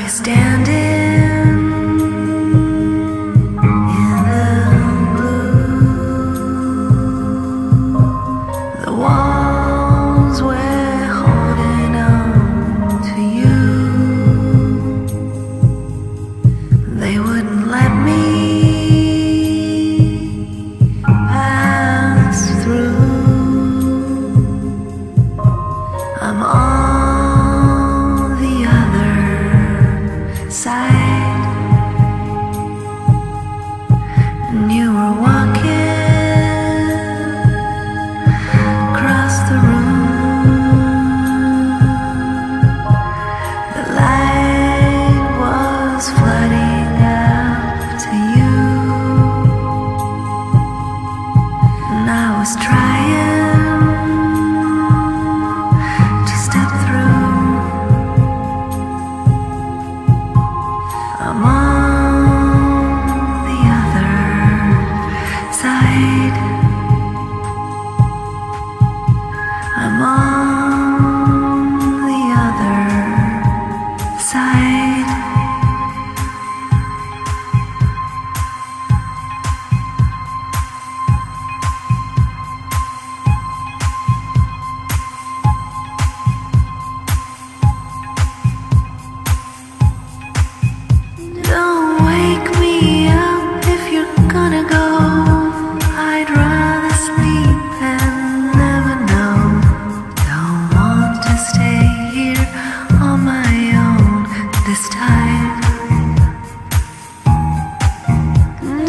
standing in the blue. The walls were holding on to you. They wouldn't let me pass through. I'm on the other side, and you were walking across the room. The light was flooding up to you, and I was trying to step through. I'm on the other side. I'm on the other side. Don't wake me up if you're gonna go. I'd rather sleep and never know. Don't want to stay here on my own this time.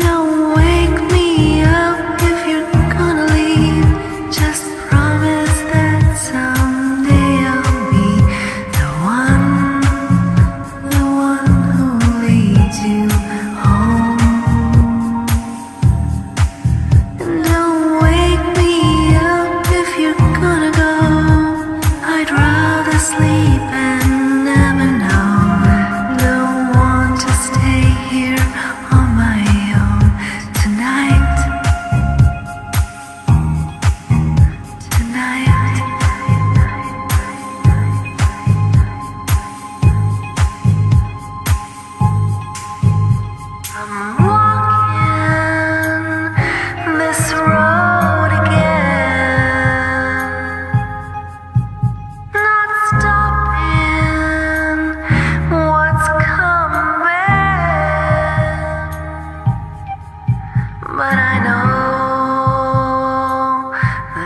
Don't wake me up if you're gonna leave. Just promise that someday I'll be the one who leads you home. And don't wake me up if you're gonna go. I'd rather sleep and never know. Don't want to stay here on my own tonight. Tonight. I'm walking this road again, not stopping what's coming. But I know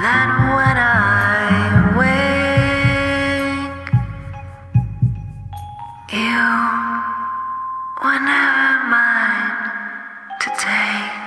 that when I wake, you were never mine to take.